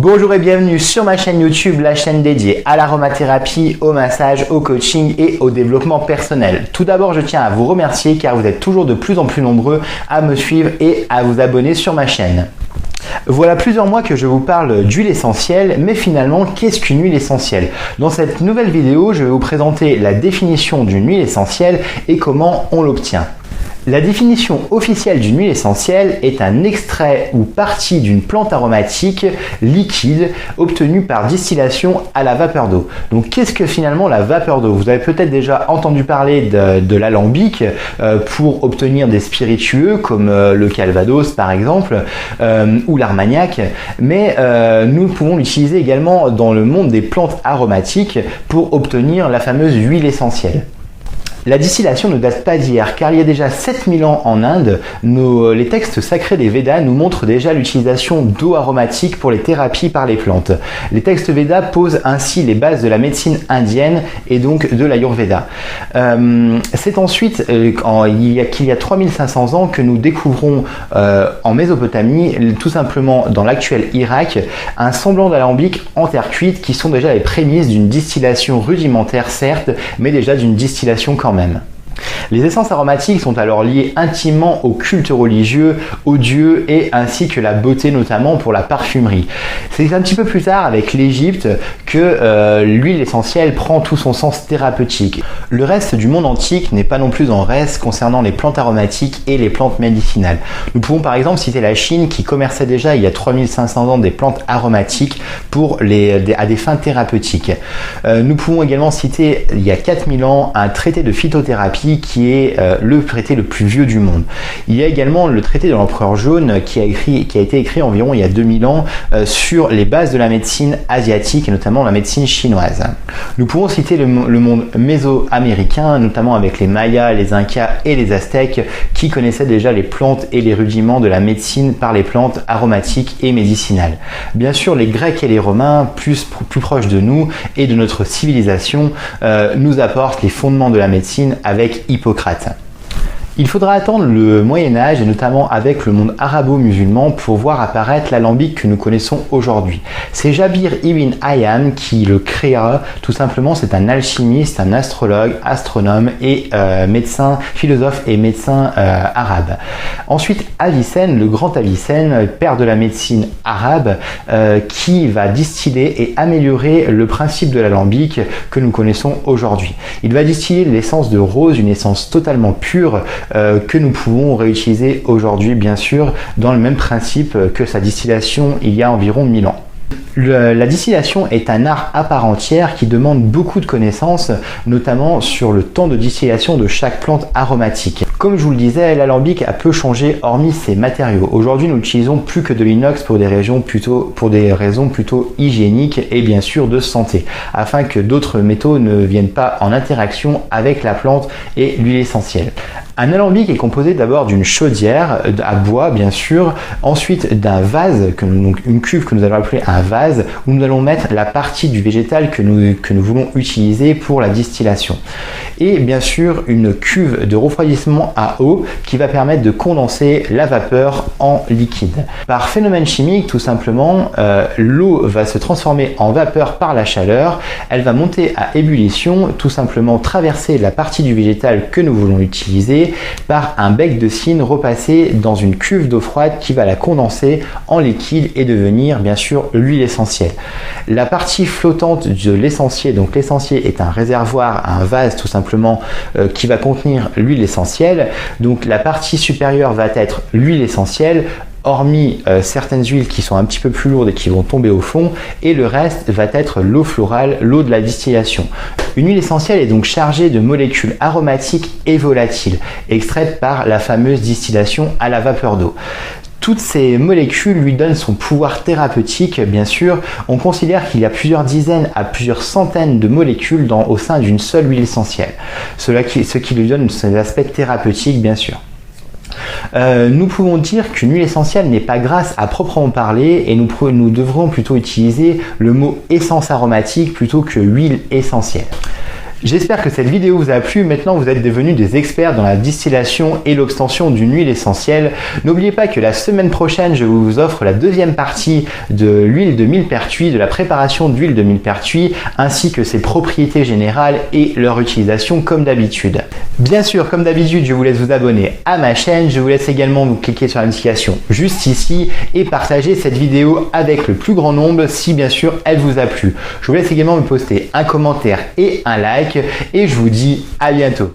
Bonjour et bienvenue sur ma chaîne YouTube, la chaîne dédiée à l'aromathérapie, au massage, au coaching et au développement personnel. Tout d'abord, je tiens à vous remercier car vous êtes toujours de plus en plus nombreux à me suivre et à vous abonner sur ma chaîne. Voilà plusieurs mois que je vous parle d'huile essentielle, mais finalement, qu'est-ce qu'une huile essentielle? Dans cette nouvelle vidéo, je vais vous présenter la définition d'une huile essentielle et comment on l'obtient. La définition officielle d'une huile essentielle est un extrait ou partie d'une plante aromatique liquide obtenue par distillation à la vapeur d'eau. Donc qu'est-ce que finalement la vapeur d'eau? Vous avez peut-être déjà entendu parler de l'alambic pour obtenir des spiritueux comme le calvados par exemple ou l'armagnac, mais nous pouvons l'utiliser également dans le monde des plantes aromatiques pour obtenir la fameuse huile essentielle. La distillation ne date pas d'hier, car il y a déjà 7000 ans en Inde, les textes sacrés des Védas nous montrent déjà l'utilisation d'eau aromatique pour les thérapies par les plantes. Les textes Védas posent ainsi les bases de la médecine indienne et donc de l'Ayurveda. C'est ensuite, qu'il y a 3500 ans, que nous découvrons en Mésopotamie, tout simplement dans l'actuel Irak, un semblant d'alambic en terre cuite qui sont déjà les prémices d'une distillation rudimentaire certes, mais déjà d'une distillation quand même. Les essences aromatiques sont alors liées intimement au culte religieux, aux dieux et ainsi que la beauté notamment pour la parfumerie. C'est un petit peu plus tard avec l'Égypte que l'huile essentielle prend tout son sens thérapeutique. Le reste du monde antique n'est pas non plus en reste concernant les plantes aromatiques et les plantes médicinales. Nous pouvons par exemple citer la Chine qui commerçait déjà il y a 3500 ans des plantes aromatiques à des fins thérapeutiques. Nous pouvons également citer il y a 4000 ans un traité de phytothérapie qui est le traité le plus vieux du monde. Il y a également le traité de l'empereur jaune qui a été écrit environ il y a 2000 ans sur les bases de la médecine asiatique et notamment la médecine chinoise. Nous pouvons citer le monde mésoaméricain, notamment avec les Mayas, les Incas et les Aztèques qui connaissaient déjà les plantes et les rudiments de la médecine par les plantes aromatiques et médicinales. Bien sûr, les Grecs et les Romains, plus proches de nous et de notre civilisation, nous apportent les fondements de la médecine avec Hippocrate. Il faudra attendre le Moyen-Âge et notamment avec le monde arabo-musulman pour voir apparaître l'alambic que nous connaissons aujourd'hui. C'est Jabir ibn Hayyan qui le créa, tout simplement c'est un alchimiste, un astrologue, astronome et médecin, philosophe et médecin arabe. Ensuite Avicenne, le grand Avicenne, père de la médecine arabe, qui va distiller et améliorer le principe de l'alambic que nous connaissons aujourd'hui. Il va distiller l'essence de rose, une essence totalement pure, que nous pouvons réutiliser aujourd'hui bien sûr dans le même principe que sa distillation il y a environ 1000 ans. La distillation est un art à part entière qui demande beaucoup de connaissances, notamment sur le temps de distillation de chaque plante aromatique. Comme je vous le disais, l'alambic a peu changé hormis ses matériaux. Aujourd'hui, nous n'utilisons plus que de l'inox pour des raisons plutôt hygiéniques et bien sûr de santé, afin que d'autres métaux ne viennent pas en interaction avec la plante et l'huile essentielle. Un alambic est composé d'abord d'une chaudière à bois bien sûr, ensuite d'un vase, donc une cuve que nous allons appeler un vase, où nous allons mettre la partie du végétal que nous voulons utiliser pour la distillation. Et bien sûr une cuve de refroidissement à eau qui va permettre de condenser la vapeur en liquide. Par phénomène chimique tout simplement, l'eau va se transformer en vapeur par la chaleur, elle va monter à ébullition, tout simplement traverser la partie du végétal que nous voulons utiliser par un bec de cygne repassé dans une cuve d'eau froide qui va la condenser en liquide et devenir bien sûr l'huile essentielle. La partie flottante de l'essentiel, donc l'essentiel est un réservoir, un vase tout simplement qui va contenir l'huile essentielle. Donc la partie supérieure va être l'huile essentielle, hormis certaines huiles qui sont un petit peu plus lourdes et qui vont tomber au fond, et le reste va être l'eau florale, l'eau de la distillation. Une huile essentielle est donc chargée de molécules aromatiques et volatiles, extraites par la fameuse distillation à la vapeur d'eau. Toutes ces molécules lui donnent son pouvoir thérapeutique, bien sûr. On considère qu'il y a plusieurs dizaines à plusieurs centaines de molécules au sein d'une seule huile essentielle, ce qui lui donne ses aspects thérapeutiques, bien sûr. Nous pouvons dire qu'une huile essentielle n'est pas grasse à proprement parler et nous devrons plutôt utiliser le mot essence aromatique plutôt que huile essentielle. J'espère que cette vidéo vous a plu. Maintenant, vous êtes devenus des experts dans la distillation et l'obtention d'une huile essentielle. N'oubliez pas que la semaine prochaine, je vous offre la deuxième partie de l'huile de millepertuis, de la préparation d'huile de millepertuis, ainsi que ses propriétés générales et leur utilisation comme d'habitude. Bien sûr, comme d'habitude, je vous laisse vous abonner à ma chaîne. Je vous laisse également vous cliquer sur la notification juste ici et partager cette vidéo avec le plus grand nombre si bien sûr elle vous a plu. Je vous laisse également me poster un commentaire et un like et je vous dis à bientôt.